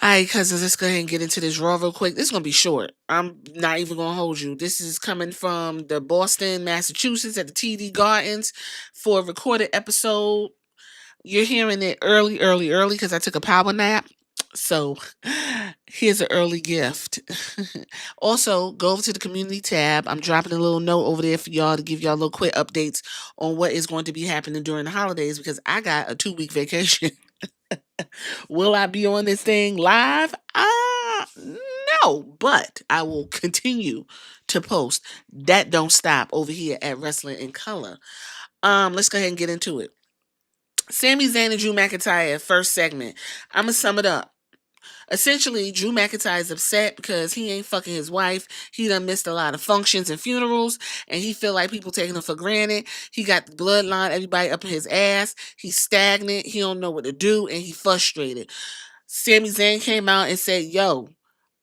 All right, cousins, let's go ahead and get into this raw real quick. This is gonna be short. I'm not even gonna hold you. This is coming from the Boston, Massachusetts at the TD Gardens for a recorded episode. You're hearing it early, early, early because I took a power nap. So here's an early gift. Also, go over to the community tab. I'm dropping a little note over there for y'all to give y'all little quick updates on what is going to be happening during the holidays because I got a 2 week vacation. Will I be on this thing live? No, but I will continue to post. That don't stop over here at Wrestling in Color. Let's go ahead and get into it. Sami Zayn and Drew McIntyre, first segment. I'ma sum it up. Essentially, Drew McIntyre is upset because he ain't fucking his wife. He done missed a lot of functions and funerals, and he feel like people taking him for granted. He got the bloodline, everybody up in his ass. He's stagnant. He don't know what to do, and he frustrated. Sami Zayn came out and said, "Yo,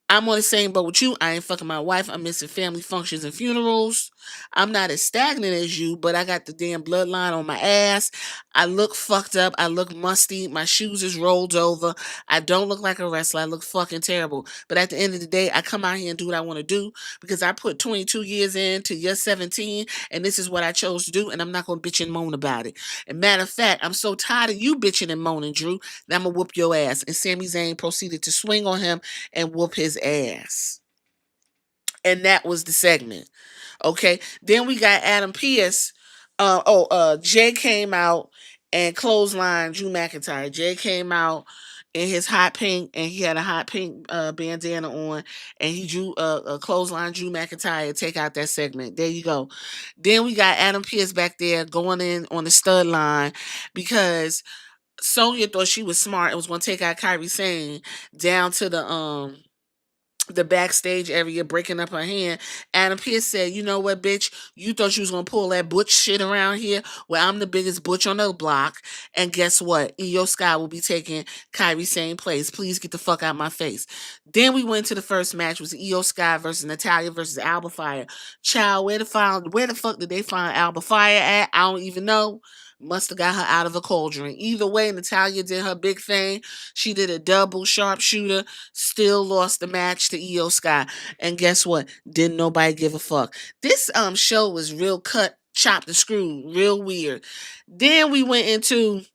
I'm on the same boat with you. I ain't fucking my wife. I'm missing family functions and funerals. I'm not as stagnant as you, but I got the damn bloodline on my ass. I look fucked up. I look musty. My shoes is rolled over. I don't look like a wrestler. I look fucking terrible. But at the end of the day, I come out here and do what I want to do because I put 22 years into year 17, and this is what I chose to do, and I'm not going to bitch and moan about it. And matter of fact, I'm so tired of you bitching and moaning, Drew, that I'm going to whoop your ass." And Sami Zayn proceeded to swing on him and whoop his ass. And that was the segment. Okay. Then we got Adam Pearce. Jay came out and clothesline Drew McIntyre. Jay came out in his hot pink, and he had a hot pink bandana on, and he drew a clothesline Drew McIntyre. Take out that segment. There you go. Then we got Adam Pearce back there going in on the stud line because Sonya thought she was smart and was going to take out Kyrie Sane down to the backstage area, breaking up her hand. Adam Pearce said, "You know what, bitch? You thought you was gonna pull that butch shit around here? Well, I'm the biggest butch on the block, and guess what? Io Sky will be taking Kyrie's same place. Please get the fuck out my face." Then we went to the first match, was Io Sky versus Natalia versus Alba Fire. Child, where the fuck did they find Alba Fire at? I don't even know. Must have got her out of a cauldron. Either way, Natalia did her big thing. She did a double sharpshooter, still lost the match to Io Sky. And guess what? Didn't nobody give a fuck. This show was real cut, chopped and screwed, real weird. Then we went into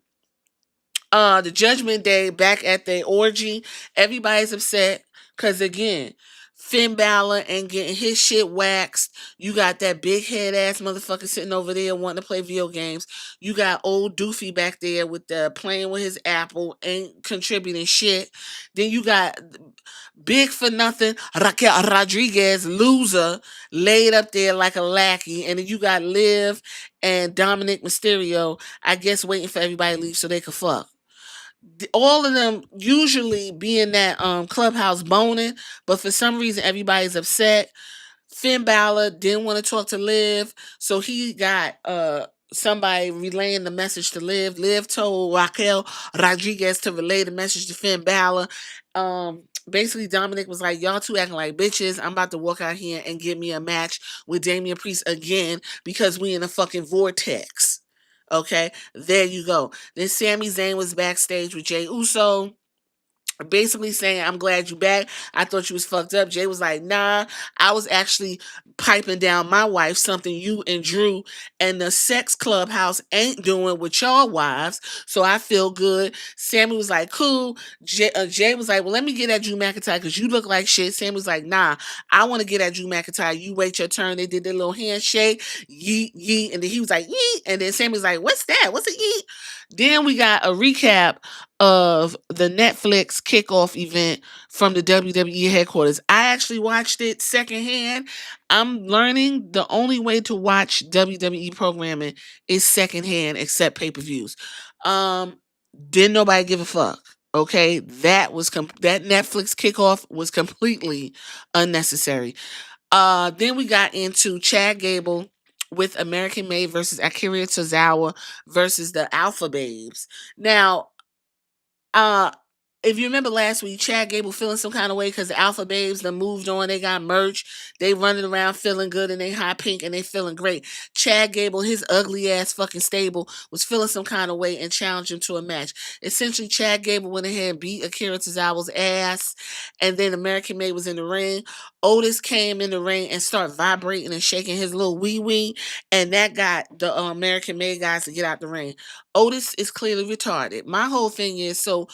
the Judgment Day back at the orgy. Everybody's upset because again, Finn Balor ain't getting his shit waxed. You got that big head ass motherfucker sitting over there wanting to play video games. You got old Doofy back there with the playing with his apple, ain't contributing shit. Then you got big for nothing Raquel Rodriguez, loser, laid up there like a lackey. And then you got Liv and Dominic Mysterio, I guess, waiting for everybody to leave so they could fuck. All of them usually be in that clubhouse boning, but for some reason everybody's upset. Finn Balor didn't want to talk to Liv, so he got somebody relaying the message to Liv. Liv told Raquel Rodriguez to relay the message to Finn Balor. Basically Dominic was like, "Y'all two acting like bitches. I'm about to walk out here and get me a match with Damian Priest again because we in a fucking vortex." Okay, there you go. Then Sami Zayn was backstage with Jey Uso, basically saying, "I'm glad you back. I thought you was fucked up." Jay was like, "Nah, I was actually piping down my wife, something you and Drew and the sex clubhouse ain't doing with y'all wives. So I feel good." Sammy was like, "Cool." Jay was like, "Well, let me get at Drew McIntyre because you look like shit." Sammy was like, "Nah, I want to get at Drew McIntyre. You wait your turn." They did their little handshake, yeet, yeet. And then he was like, "Yeet." And then Sammy was like, "What's that? What's a yeet?" Then we got a recap of the Netflix kickoff event from the WWE headquarters. I actually watched it secondhand. I'm learning the only way to watch WWE programming is secondhand, except pay-per-views. Um, didn't nobody give a fuck. Okay, that Netflix kickoff was completely unnecessary. Then we got into Chad Gable with American Made versus Akira Tozawa versus the Alpha Babes. Now, uh if you remember last week, Chad Gable feeling some kind of way because the Alpha Babes done moved on. They got merch. They running around feeling good and they hot pink and they feeling great. Chad Gable, his ugly ass fucking stable, was feeling some kind of way and challenged him to a match. Essentially, Chad Gable went ahead and beat Akira Tozawa's ass, and then American May was in the ring. Otis came in the ring and started vibrating and shaking his little wee wee, and that got the American Made guys to get out the ring. Otis is clearly retarded. My whole thing is, so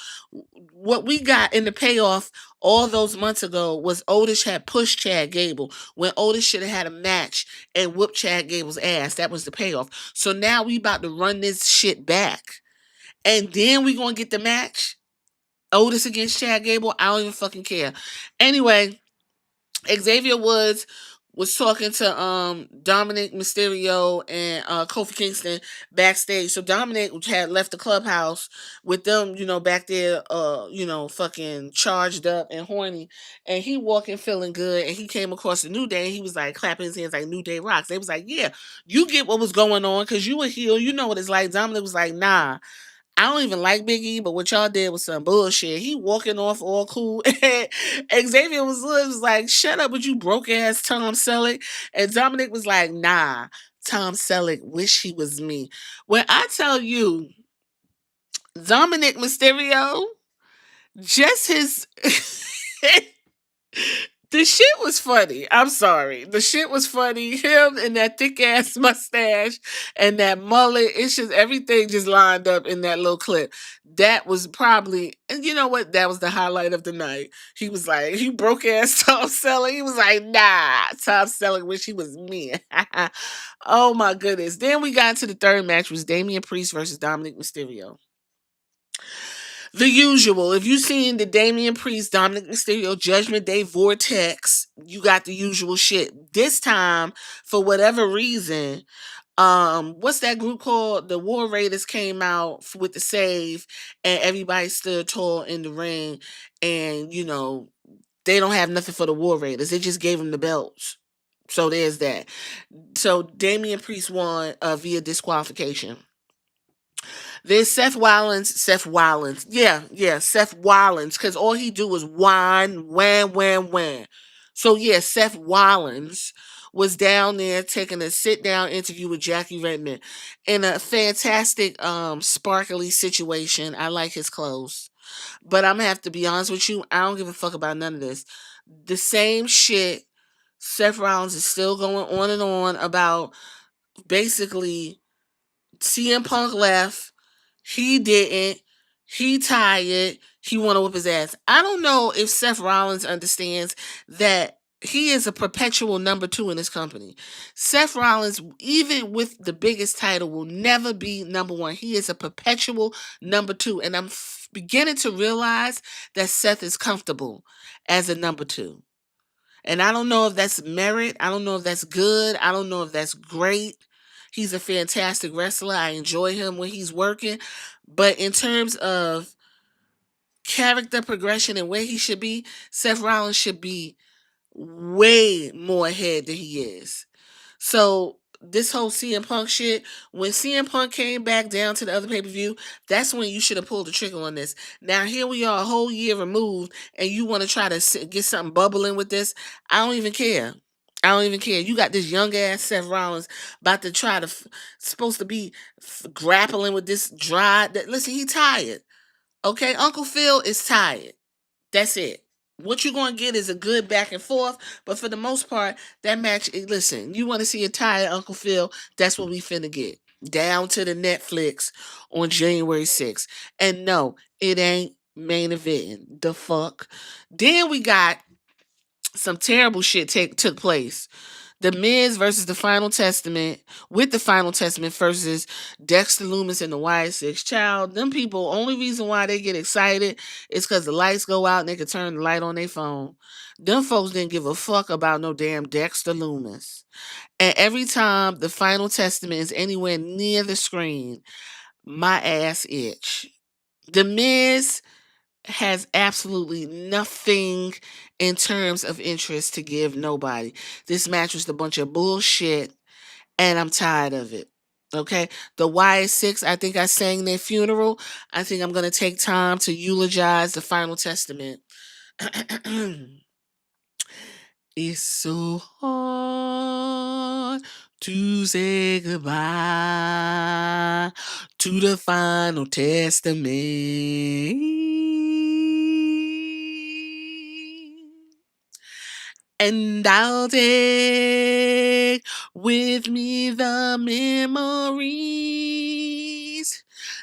what we got in the payoff all those months ago was Otis had pushed Chad Gable when Otis should have had a match and whooped Chad Gable's ass. That was the payoff. So now we about to run this shit back. And then we gonna get the match. Otis against Chad Gable. I don't even fucking care. Anyway, Xavier Woods was talking to Dominic, Mysterio, and Kofi Kingston backstage. So Dominic had left the clubhouse with them, back there, fucking charged up and horny. And he walking feeling good, and he came across the New Day, and he was like clapping his hands like New Day rocks. They was like, yeah, you get what was going on because you a heel. You know what it's like. Dominic was like, nah. I don't even like Big E, but what y'all did was some bullshit. He walking off all cool. And Xavier was like, shut up with you broke ass Tom Selleck. And Dominic was like, nah, Tom Selleck wish he was me. When I tell you, Dominic Mysterio, just his the shit was funny. I'm sorry. The shit was funny. Him and that thick ass mustache and that mullet. It's just everything just lined up in that little clip. That was probably, and you know what? That was the highlight of the night. He was like, he broke ass Tom Selleck. He was like, nah, Tom Selleck wish he was me. Oh my goodness. Then we got into the third match, was Damian Priest versus Dominic Mysterio. The usual. If you seen the Damian Priest, Dominic Mysterio Judgment Day Vortex, you got the usual shit. This time, for whatever reason, what's that group called? The War Raiders came out with the save, and everybody stood tall in the ring, and they don't have nothing for the War Raiders. They just gave them the belts. So there's that. So Damian Priest won via disqualification. There's Seth Rollins. Yeah, Seth Rollins. Because all he do is whine, wham. So yeah, Seth Rollins was down there taking a sit-down interview with Jackie Redmond in a fantastic, sparkly situation. I like his clothes. But I'm gonna have to be honest with you, I don't give a fuck about none of this. The same shit Seth Rollins is still going on and on about. Basically, CM Punk left. He didn't. He tired. He want to whip his ass. I don't know if Seth Rollins understands that he is a perpetual number two in this company. Seth Rollins, even with the biggest title, will never be number one. He is a perpetual number two. And I'm beginning to realize that Seth is comfortable as a number two. And I don't know if that's merit. I don't know if that's good. I don't know if that's great. He's a fantastic wrestler. I enjoy him when he's working. But in terms of character progression and where he should be, Seth Rollins should be way more ahead than he is. So this whole CM Punk shit, when CM Punk came back down to the other pay-per-view, that's when you should have pulled the trigger on this. Now here we are a whole year removed, and you want to try to get something bubbling with this. I don't even care. You got this young ass Seth Rollins about to try to, supposed to be grappling with this dry. Listen, he tired. Okay, Uncle Phil is tired. That's it. What you're going to get is a good back and forth, but for the most part, that match, listen, you want to see a tired Uncle Phil, that's what we finna get. Down to the Netflix on January 6th. And no, it ain't main event. The fuck? Then we got some terrible shit took place. The Miz versus the Final Testament, with the Final Testament versus Dexter Lumis and the Y6. Child, them people, only reason why they get excited is because the lights go out and they can turn the light on their phone. Them folks didn't give a fuck about no damn Dexter Lumis. And every time the Final Testament is anywhere near the screen, my ass itch. The Miz has absolutely nothing in terms of interest to give nobody. This match was a bunch of bullshit, and I'm tired of it. Okay, the Y6, I think I sang their funeral. I think I'm going to take time to eulogize the Final Testament. It's so hard to say goodbye to the Final Testament. And I'll take with me the memories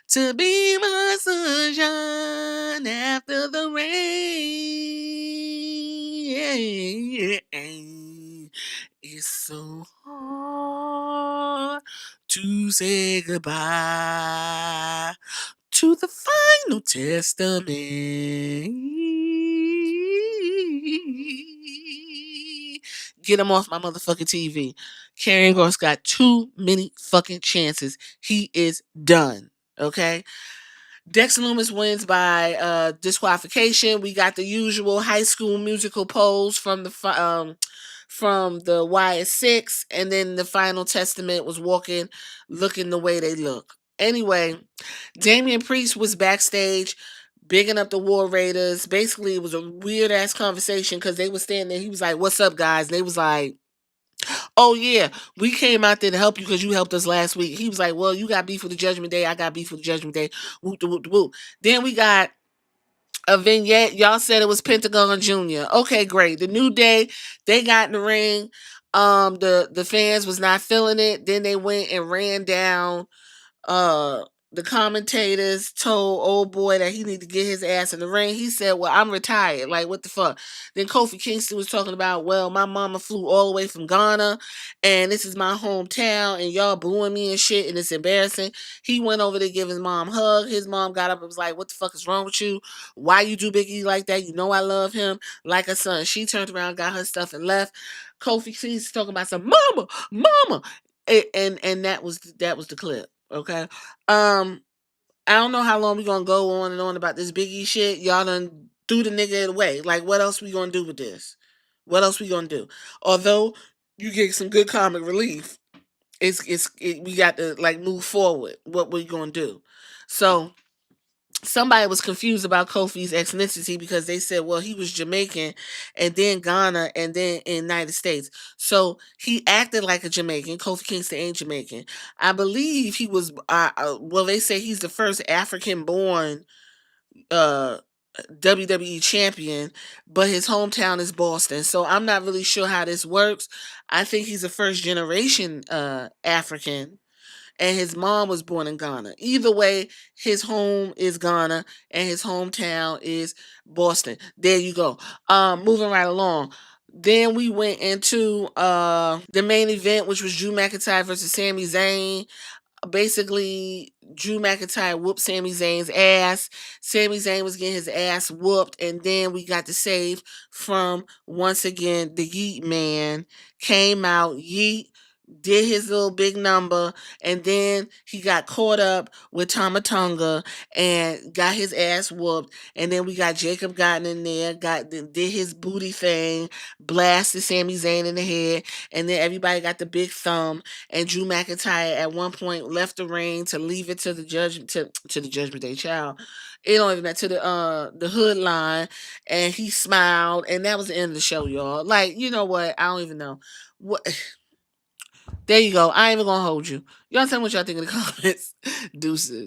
to be my sunshine after the rain. It's so hard to say goodbye to the Final Testament. Get him off my motherfucking TV. Karrion Kross got too many fucking chances. He is done. Okay? Dexter Loomis wins by disqualification. We got the usual High School Musical pose from the YS6, and then the Final Testament was walking, looking the way they look. Anyway, Damian Priest was backstage, bigging up the War Raiders. Basically, it was a weird ass conversation because they were standing there. He was like, "What's up, guys?" And they was like, "Oh yeah, we came out there to help you because you helped us last week." He was like, "Well, you got beef with the Judgment Day. I got beef with the Judgment Day." Whoop de whoop de whoop. Then we got a vignette. Y'all said it was Pentagon Jr. Okay, great. The New Day, they got in the ring. The fans was not feeling it. Then they went and ran down uh the commentators, told old boy that he need to get his ass in the ring. He said, "Well, I'm retired." Like, what the fuck? Then Kofi Kingston was talking about, "Well, my mama flew all the way from Ghana, and this is my hometown, and y'all booing me and shit, and it's embarrassing." He went over to give his mom a hug. His mom got up and was like, "What the fuck is wrong with you? Why you do Biggie like that? You know I love him like a son." She turned around, got her stuff, and left. Kofi Kingston talking about some mama, and that was the clip. Okay. I don't know how long we gonna go on and on about this Biggie shit. Y'all done threw the nigga away. Like, what else we gonna do with this? What else we gonna do? Although you get some good comic relief, we got to like move forward. What we gonna do? So somebody was confused about Kofi's ethnicity because they said, well, he was Jamaican and then Ghana and then in the United States. So he acted like a Jamaican. Kofi Kingston ain't Jamaican. I believe he was, well, they say he's the first African born uh, WWE champion, but his hometown is Boston. So I'm not really sure how this works. I think he's a first generation African, and his mom was born in Ghana. Either way, his home is Ghana and his hometown is Boston. There you go. Moving right along. Then we went into the main event, which was Drew McIntyre versus Sami Zayn. Basically, Drew McIntyre whooped Sami Zayn's ass. Sami Zayn was getting his ass whooped, and then we got the save from, once again, the Yeet Man. Came out, Yeet did his little big number, and then he got caught up with Tamatonga and got his ass whooped. And then we got Jacob gotten in there, did his booty thing, blasted Sami Zayn in the head, and then everybody got the big thumb. And Drew McIntyre at one point left the ring to leave it to the Judgment Day child. It don't even matter, to the hood line, and he smiled, and that was the end of the show, y'all. Like, you know what? I don't even know what. There you go. I ain't even gonna hold you. Y'all tell me what y'all think in the comments. Deuces.